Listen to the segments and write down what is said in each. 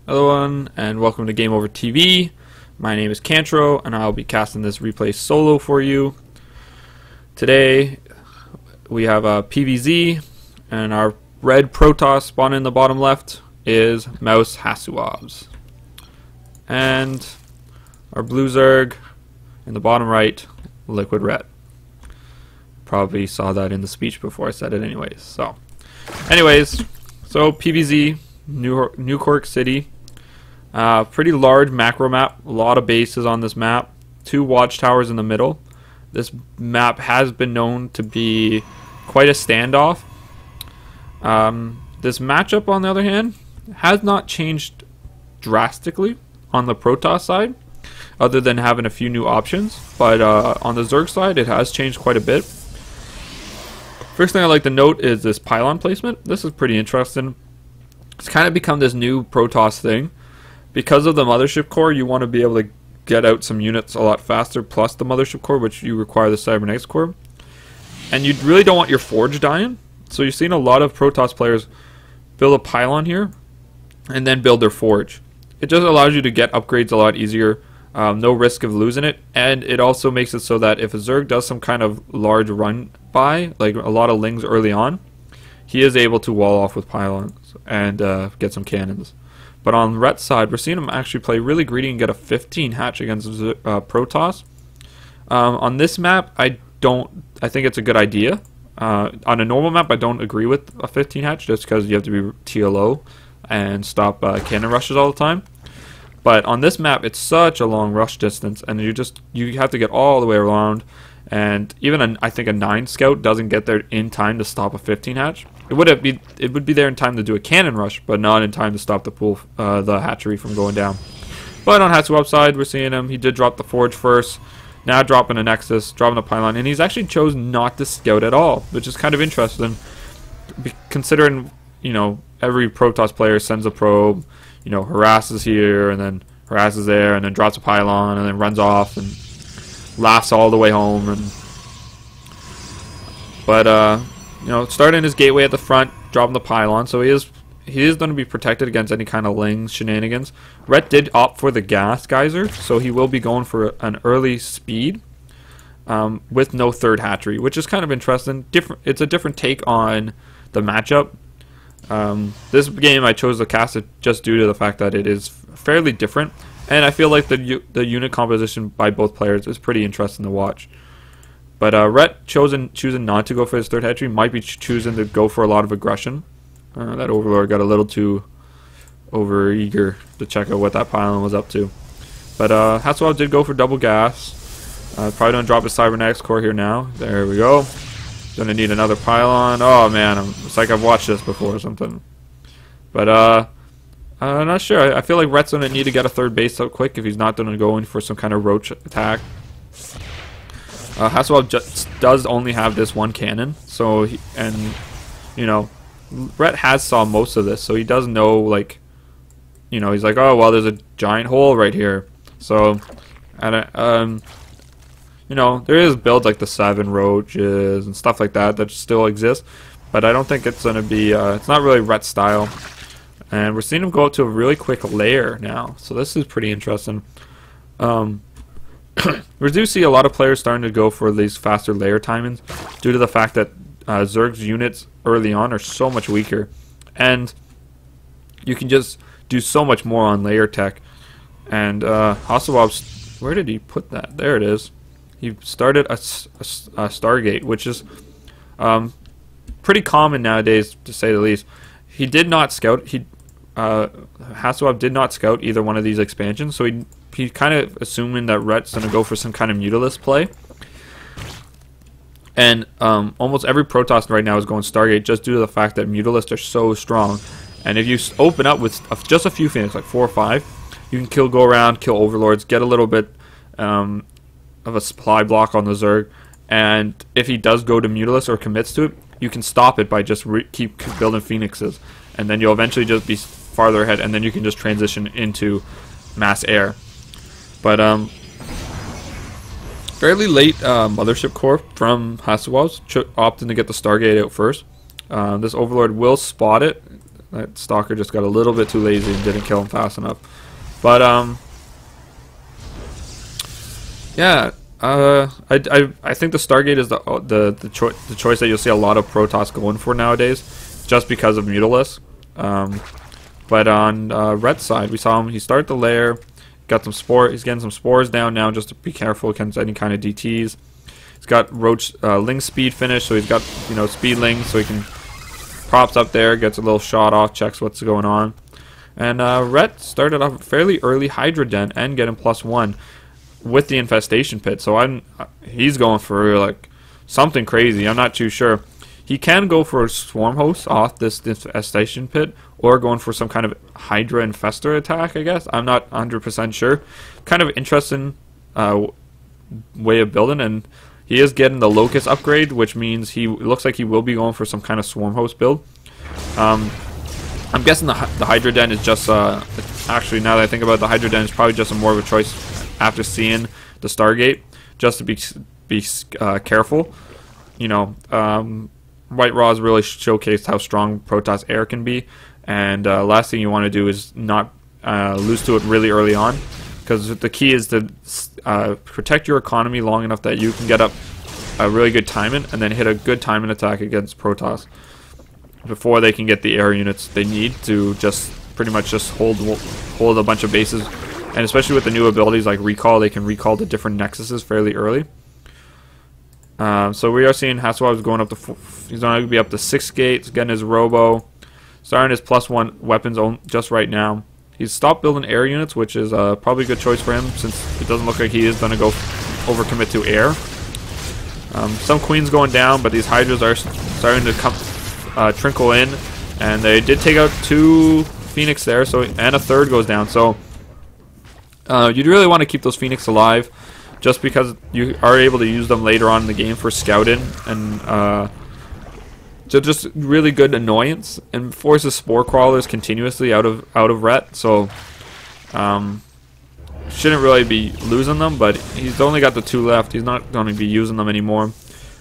Hello everyone, and welcome to Game Over TV. My name is Cantro, and I'll be casting this replay solo for you. Today, we have a PvZ, and our red Protoss spawn in the bottom left is MouzHasuObs. And our blue Zerg in the bottom right, LiquidRet. Probably saw that in the speech before I said it anyways. So PvZ, Newkirk City. Pretty large macro map, a lot of bases on this map, 2 watchtowers in the middle. This map has been known to be quite a standoff. This matchup, on the other hand, has not changed drastically on the Protoss side, other than having a few new options. But on the Zerg side, it has changed quite a bit. First thing I'd like to note is this pylon placement. This is pretty interesting. It's kind of become this new Protoss thing. Because of the mothership core, you want to be able to get out some units a lot faster, plus the mothership core, which you require the cybernetics core. And you really don't want your forge dying. So you're seeing a lot of Protoss players build a pylon here, and then build their forge. It just allows you to get upgrades a lot easier, no risk of losing it, and it also makes it so that if a Zerg does some kind of large run by, like a lot of lings early on, he is able to wall off with pylons and get some cannons. But on Ret's side, we're seeing him actually play really greedy and get a 15 hatch against Protoss. On this map, I think it's a good idea. On a normal map, I don't agree with a 15 hatch just because you have to be TLO and stop cannon rushes all the time. But on this map, it's such a long rush distance, and you have to get all the way around. And even I think a 9 scout doesn't get there in time to stop a 15 hatch. It would be there in time to do a cannon rush, but not in time to stop the hatchery from going down. But on HOTS side, we're seeing him. He did drop the forge first, now dropping a nexus, dropping a pylon, and he's actually chose not to scout at all, which is kind of interesting, considering every Protoss player sends a probe, harasses here and then harasses there, and then drops a pylon and then runs off and laughs all the way home. But starting his gateway at the front, dropping the pylon, so he is going to be protected against any kind of lings shenanigans. Ret did opt for the gas geyser, so he will be going for an early speed with no third hatchery, which is kind of interesting. It's a different take on the matchup. This game I chose to cast it just due to the fact that it is fairly different, and I feel like the unit composition by both players is pretty interesting to watch. But Ret choosing not to go for his third hatchery, might be choosing to go for a lot of aggression. That Overlord got a little too over eager to check out what that pylon was up to. But HOTS did go for double gas. Probably don't drop his cybernetics core here now. There we go. Gonna need another pylon. Oh man, it's like I've watched this before or something. But I'm not sure. I feel like Ret's gonna need to get a third base up quick if he's not gonna go in for some kind of roach attack. HOTS just does only have this one cannon, so Ret has saw most of this, so he does know, he's like, oh well, there's a giant hole right here. So, and there is builds like the 7 roaches and stuff like that still exist, but I don't think it's gonna be. It's not really Ret style, and we're seeing him go up to a really quick layer now, so this is pretty interesting. We do see a lot of players starting to go for these faster layer timings due to the fact that Zerg's units early on are so much weaker, and you can just do so much more on layer tech. And HOTS, where did he put that? There it is. He started a Stargate, which is pretty common nowadays, to say the least. He did not scout. HOTS did not scout either one of these expansions, so he kind of assuming that Ret's going to go for some kind of Mutalisk play. And almost every Protoss right now is going Stargate just due to the fact that Mutalisks are so strong. And if you open up with just a few Phoenix, like 4 or 5, you can go around, kill Overlords, get a little bit of a supply block on the Zerg. And if he does go to Mutalisk or commits to it, you can stop it by just keep building Phoenixes. And then you'll eventually just be farther ahead, and then you can just transition into mass air. But fairly late mothership core from HOTS opting to get the Stargate out first. This Overlord will spot it That Stalker just got a little bit too lazy and didn't kill him fast enough. But yeah, I think the Stargate is the choice that you'll see a lot of Protoss going for nowadays, just because of Mutalisk. But on Rhett's side, we saw him. He started the lair, got some spore. He's getting some spores down now, just to be careful against any kind of DTs. He's got Roach Ling speed finish, so he's got speed Ling, so he can props up there, gets a little shot off, checks what's going on. And Rhett started off fairly early Hydra Den and getting +1 with the infestation pit. So he's going for like something crazy. I'm not too sure. He can go for a swarm host off this infestation pit, or going for some kind of Hydra infestor attack, I guess. I'm not 100% sure. Kind of interesting way of building, and he is getting the Locust upgrade, which means it looks like he will be going for some kind of swarm host build. I'm guessing the Hydra Den is just actually, now that I think about it, the Hydra Den is probably just more of a choice after seeing the Stargate, just to be careful. White Raws really showcased how strong Protoss air can be, and last thing you want to do is not lose to it really early on, because the key is to protect your economy long enough that you can get up a really good timing and then hit a good timing attack against Protoss before they can get the air units they need to just pretty much just hold a bunch of bases. And especially with the new abilities like recall, they can recall to different nexuses fairly early. So we are seeing HOTS going up to he's going to be up to 6 gates, getting his robo, starting his +1 weapons just right now. He's stopped building air units, which is probably a good choice for him, since it doesn't look like he is going to go overcommit to air. Some queens going down, but these Hydras are starting to come trickle in, and they did take out 2 Phoenix there, and a 3rd goes down. So you'd really want to keep those Phoenix alive, just because you are able to use them later on in the game for scouting, and so just really good annoyance, and forces spore crawlers continuously out of Rhett. So shouldn't really be losing them, but he's only got the 2 left. He's not going to be using them anymore,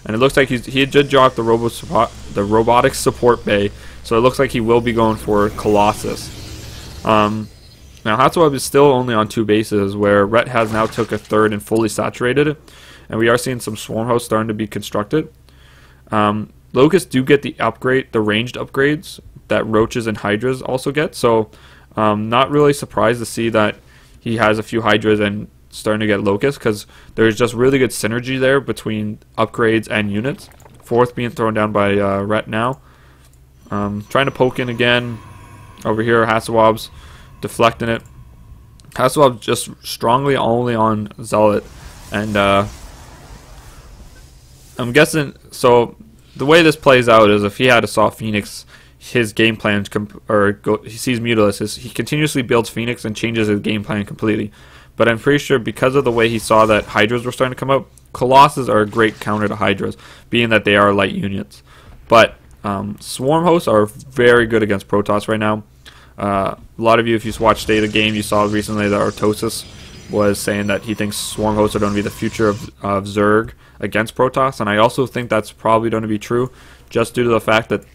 and it looks like he did drop the robotics support bay, so it looks like he will be going for Colossus. Now HOTS is still only on 2 bases, where Rhett has now took a 3rd and fully saturated it, and we are seeing some swarm hosts starting to be constructed. Locusts do get the ranged upgrades that Roaches and Hydras also get, so not really surprised to see that he has a few Hydras and starting to get Locusts, because there's just really good synergy there between upgrades and units. 4th being thrown down by Rhett now. Trying to poke in again over here. HOTS deflecting it. HOTS just strongly only on Zealot, and I'm guessing, so the way this plays out is if he had a soft Phoenix, his game plan, he sees Mutalisk, he continuously builds Phoenix and changes his game plan completely. But I'm pretty sure because of the way he saw that Hydras were starting to come out, Colossus are a great counter to Hydras, being that they are light units. But Swarm Hosts are very good against Protoss right now. A lot of you, if you watched State of the Game, you saw recently that Artosis was saying that he thinks Swarm Hosts are going to be the future of Zerg against Protoss, and I also think that's probably going to be true, just due to the fact that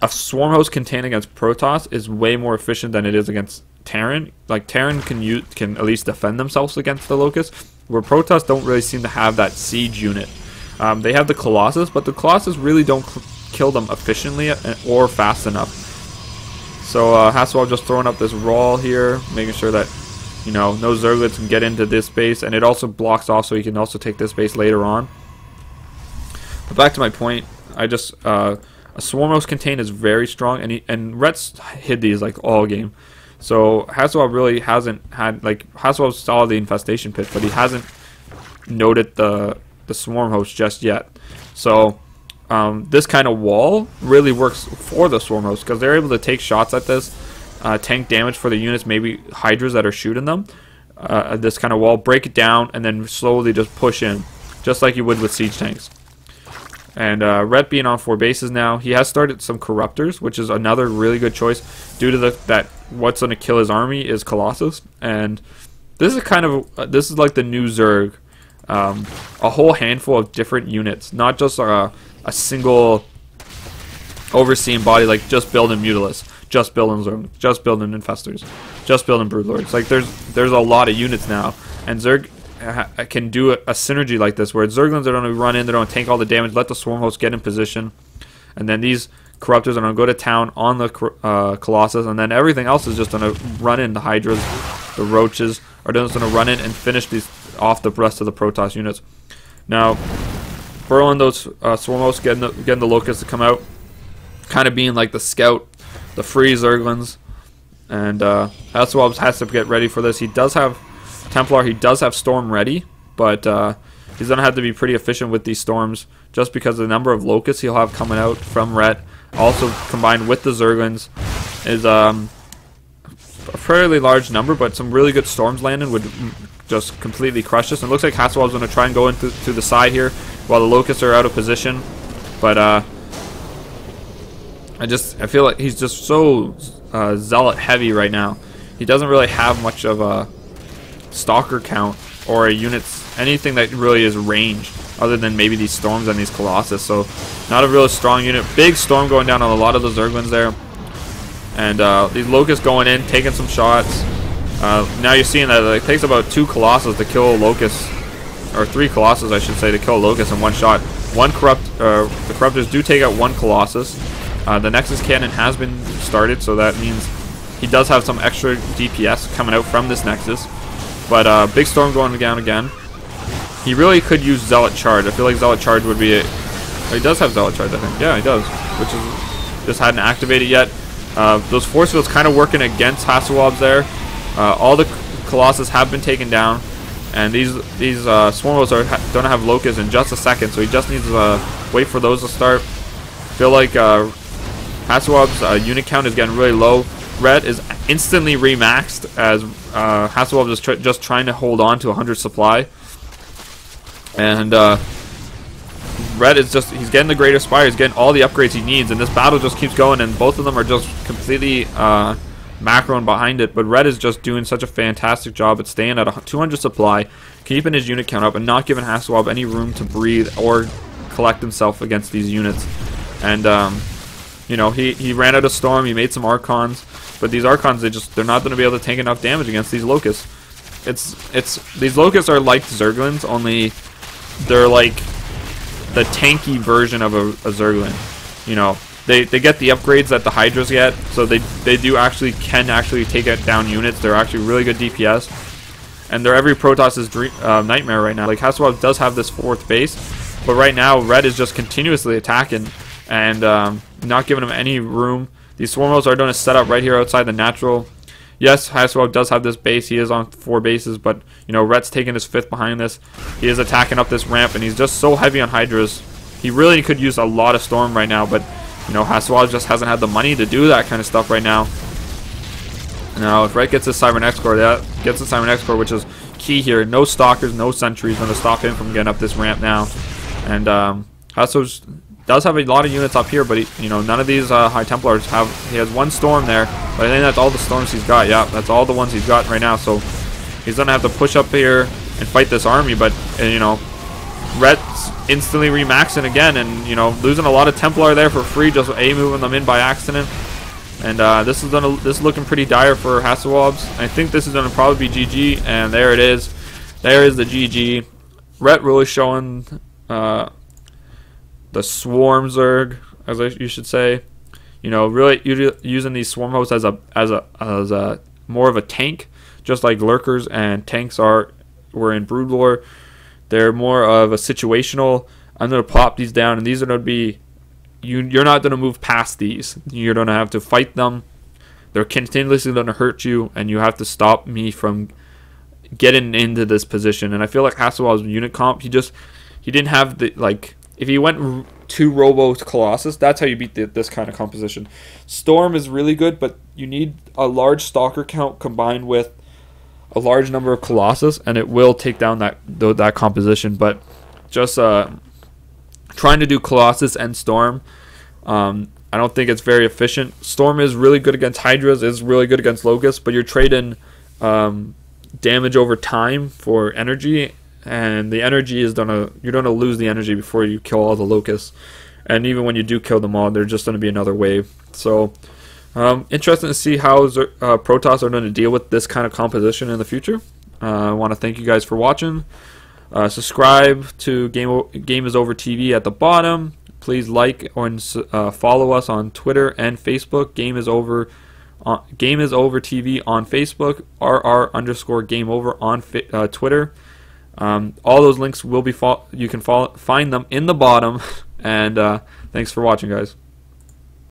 a Swarm Host contained against Protoss is way more efficient than it is against Terran. Like, Terran can at least defend themselves against the Locust, where Protoss don't really seem to have that siege unit. They have the Colossus, but the Colossus really don't kill them efficiently or fast enough. So HOTS just throwing up this roll here, making sure that no Zerglets can get into this base, and it also blocks off so he can also take this base later on. But back to my point, a Swarm Host contain is very strong, and Rhett's hid these like all game. So HOTS really hasn't had, like, HOTS saw the infestation pit, but he hasn't noted the Swarm Host just yet. So this kind of wall really works for the Swarm Host, because they're able to take shots at this, tank damage for the units, maybe Hydras that are shooting them. This kind of wall, break it down, and then slowly just push in, just like you would with siege tanks. And Rhett being on 4 bases now, he has started some Corruptors, which is another really good choice due to that what's going to kill his army is Colossus. And this is this is like the new Zerg, a whole handful of different units, not just a single overseeing body, like just building Mutalisks, just building Zerg, just building Infestors, just building Broodlords. Like there's a lot of units now, and Zerg can do a synergy like this, where Zerglings are going to run in, they're going to tank all the damage, let the Swarm host get in position, and then these Corruptors are going to go to town on the Colossus, and then everything else is just going to run in. The Hydras, the Roaches are just going to run in and finish these off the rest of the Protoss units. Now, burrowing those Swarm hosts, getting the Locusts to come out, kind of being like the scout, the free Zerglings, and HOTS has to get ready for this. He does have Templar, he does have Storm ready, but he's going to have to be pretty efficient with these Storms, just because the number of Locusts he'll have coming out from Ret, also combined with the Zerglings, is a fairly large number, but some really good Storms landing would just completely crush this. And it looks like HOTS is going to try and go into the side here, while the Locusts are out of position, but I feel like he's just so Zealot heavy right now. He doesn't really have much of a Stalker count or a units, anything that really is range, other than maybe these Storms and these Colossus. So not a really strong unit. Big Storm going down on a lot of the Zerglings there, and these Locusts going in, taking some shots. Now you're seeing that it takes about 2 Colossus to kill a Locust, or 3 Colossus I should say, to kill a Locust in one shot. The Corruptors do take out 1 Colossus. The Nexus Cannon has been started, so that means he does have some extra DPS coming out from this Nexus. But big Storm going down again. He really could use Zealot Charge. I feel like Zealot Charge would be it. Oh, he does have Zealot Charge, I think. Yeah, he does. Which is just hadn't activated yet. Those force fields kind of working against HOTS there. All the Colossus have been taken down, and these Swarm hosts don't have Locusts in just a second, so he just needs to wait for those to start. I feel like HOTS unit count is getting really low. Ret is instantly remaxed, as HOTS is just trying to hold on to 100 supply, and Ret is he's getting the Greater Spire, he's getting all the upgrades he needs, and this battle just keeps going, and both of them are just completely macroing behind it. But Ret is just doing such a fantastic job at staying at 200 supply, keeping his unit count up, and not giving HOTS any room to breathe or collect himself against these units. And you know, he ran out of Storm, he made some Archons, but these Archons, they're not going to be able to take enough damage against these Locusts. These Locusts are like Zerglings, only they're like the tanky version of a Zergling. You know, they get the upgrades that the Hydras get, so they can actually take out down units. They're actually really good DPS, and they're every Protoss's nightmare right now. Like HOTS does have this 4th base, but right now Red is just continuously attacking and not giving him any room. These Swarm hosts are going to set up right here outside the natural. Yes, HOTS does have this base. He is on 4 bases, but you know, Ret's taking his 5th behind this. He is attacking up this ramp, and he's just so heavy on Hydras. He really could use a lot of Storm right now, but you know, HOTS just hasn't had the money to do that kind of stuff right now. Now, if Ret gets his Cybernex Core, which is key here. No Stalkers, no Sentries going to stop him from getting up this ramp now. And HOTS does have a lot of units up here, but you know, none of these High Templars have. He has 1 Storm there, but I think that's all the Storms he's got. Yeah, that's all the ones he's got right now. So he's gonna have to push up here and fight this army. But you know, Ret's instantly remaxing again, and you know, losing a lot of Templar there for free, just moving them in by accident. And this is looking pretty dire for HOTS. I think this is gonna probably be GG, and there it is. There is the GG. Ret really showing the Swarm Zerg, as you should say. You know, really using these Swarm hosts as a more of a tank, just like Lurkers and tanks were in Brood War. They're more of a situational. I'm gonna pop these down, and these are gonna be you're not gonna move past these. You're gonna have to fight them. They're continuously gonna hurt you, and you have to stop me from getting into this position. And I feel like HOTS unit comp, he didn't have the, like, if he went 2 Robo Colossus, that's how you beat this kind of composition. Storm is really good, but you need a large Stalker count combined with a large number of Colossus, and it will take down that composition. But just trying to do Colossus and Storm, I don't think it's very efficient. Storm is really good against Hydras, is really good against Locusts, but you're trading damage over time for energy, and the energy is you're gonna lose the energy before you kill all the Locusts. and even when you do kill them all, there's just going to be another wave. So interesting to see how Protoss are going to deal with this kind of composition in the future. I want to thank you guys for watching. Subscribe to Game Is Over TV at the bottom. Please like and follow us on Twitter and Facebook. Game Is Over TV on Facebook. RR_GameOver on Twitter. All those links will be you can find them in the bottom. And thanks for watching, guys.